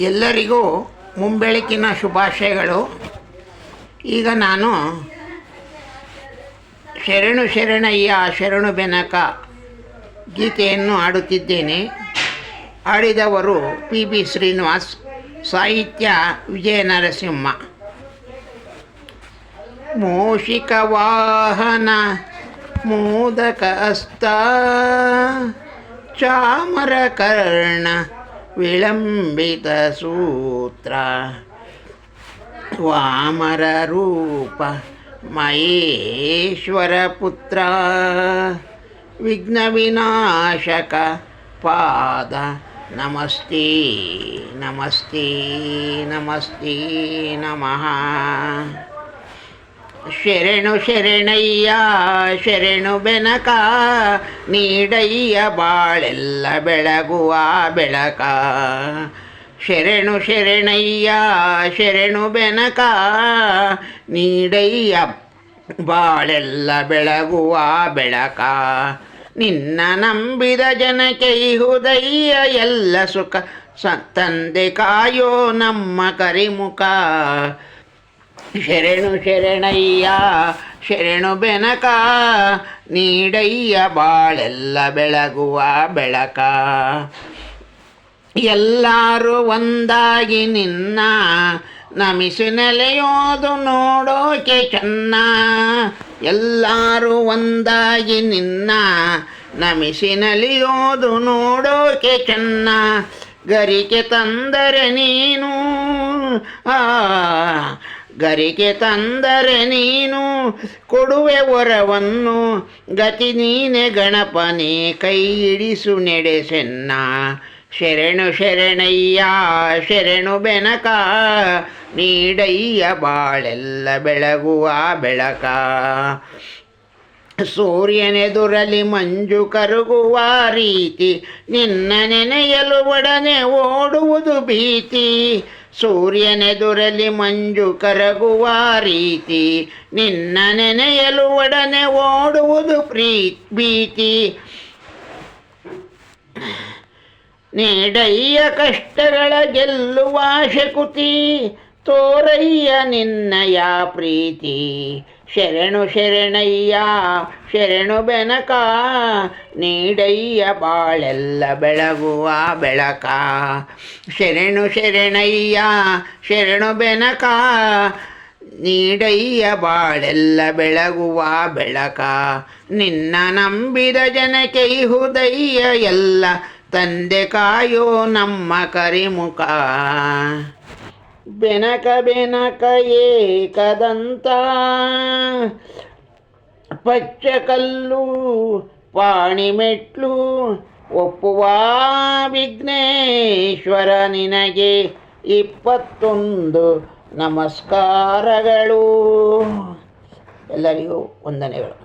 ಎಲ್ಲರಿಗೂ ಮುಂಬೆಳಕಿನ ಶುಭಾಶಯಗಳು. ಈಗ ನಾನು ಶರಣು ಶರಣಯ್ಯ ಶರಣು ಬೆನಕ ಗೀತೆಯನ್ನು ಹಾಡುತ್ತಿದ್ದೇನೆ. ಹಾಡಿದವರು ಪಿ ಶ್ರೀನಿವಾಸ್, ಸಾಹಿತ್ಯ ವಿಜಯ ನರಸಿಂಹ. ಮೂಷಿಕ ವಾಹನ ಮೋದಕ ಹಸ್ತ ಚಾಮರ ಕರ್ಣ ವಿಳಂಬಿತ ಸೂತ್ರ ವಾಮರ ರೂಪ ಮಹೇಶ್ವರ ಪುತ್ರ ವಿಘ್ನ ವಿನಾಶಕ ಪಾದ ನಮಸ್ತೆ ನಮಸ್ತೆ ನಮಸ್ತೆ ನಮಃ. ಶರಣು ಶರಣಯ್ಯ ಶರಣು ಬೆನಕ ನೀಡಯ್ಯ ಬಾಳೆಲ್ಲ ಬೆಳಗುವ ಬೆಳಕ. ಶರಣು ಶರಣಯ್ಯ ಶರಣು ಬೆನಕ ನೀಡಯ್ಯ ಬಾಳೆಲ್ಲ ಬೆಳಗುವ ಬೆಳಕ. ನಿನ್ನ ನಂಬಿದ ಜನಕ್ಕೆ ಇಹುದಯ್ಯ ಎಲ್ಲ ಸುಖ ತಂದೆ ಕಾಯೋ ನಮ್ಮ ಕರಿಮುಖ. ಶರಣು ಶರಣಯ್ಯ ಶರಣು ಬೆನಕ ನೀಡಯ್ಯ ಬಾಳೆಲ್ಲ ಬೆಳಗುವ ಬೆಳಕ. ಎಲ್ಲರೂ ಒಂದಾಗಿ ನಿನ್ನ ನಮಿಸಿ ನೆಲೆಯೋದು ನೋಡೋಕೆ ಚೆನ್ನ. ಎಲ್ಲರೂ ಒಂದಾಗಿ ನಿನ್ನ ನಮಿಸಿ ನೆಲೆಯೋದು ನೋಡೋಕೆ ಚೆನ್ನ. ಗರಿಕೆ ತಂದರೆ ನೀನು ಗರಿಕೆ ತಂದರೆ ನೀನು ಕೊಡುವೆ ವರವನ್ನು. ಗತಿ ನೀನೆ ಗಣಪನೇ ಕೈ ಹಿಡಿಸು ನಡೆಸೆನ್ನ. ಶರಣು ಶರಣಯ್ಯ ಶರಣು ಬೆನಕ ನೀಡಯ್ಯ ಬಾಳೆಲ್ಲ ಬೆಳಗುವ ಬೆಳಕ. ಸೂರ್ಯನೆದುರಲಿ ಮಂಜು ಕರಗುವ ರೀತಿ ನಿನ್ನ ನೆನೆಯಲು ಒಡನೆ ಓಡುವುದು ಭೀತಿ. ಸೂರ್ಯನೆದುರಲಿ ಮಂಜು ಕರಗುವ ರೀತಿ ನಿನ್ನ ನೆನೆಯಲು ಒಡನೆ ಓಡುವುದು ಭೀತಿ. ನೀಡಯ್ಯ ಕಷ್ಟಗಳ ಗೆಲ್ಲುವ ಶಕುತಿ ತೋರಯ್ಯ ನಿನ್ನಯ ಪ್ರೀತಿ. ಶರಣು ಶರಣಯ್ಯ ಶರಣು ಬೆನಕ ನೀಡಯ್ಯ ಬಾಳೆಲ್ಲ ಬೆಳಗುವ ಬೆಳಕ. ಶರಣು ಶರಣಯ್ಯ ಶರಣು ಬೆನಕ ನೀಡಯ್ಯ ಬಾಳೆಲ್ಲ ಬೆಳಗುವ ಬೆಳಕ. ನಿನ್ನ ನಂಬಿದ ಜನಕ್ಕೆ ಇಹುದಯ್ಯ ಎಲ್ಲ ತಂದೆ ಕಾಯೋ ನಮ್ಮ ಕರಿಮುಖ. ಬೆನಕ ಬೆನಕ ಏಕದಂತ ಪಚ್ಚಕಲ್ಲು ಪಾಣಿಮೆಟ್ಲು ಒಪ್ಪುವ ವಿಘ್ನೇಶ್ವರ ನಿನಗೆ 21 ನಮಸ್ಕಾರಗಳು. ಎಲ್ಲರಿಗೂ ವಂದನೆಗಳು.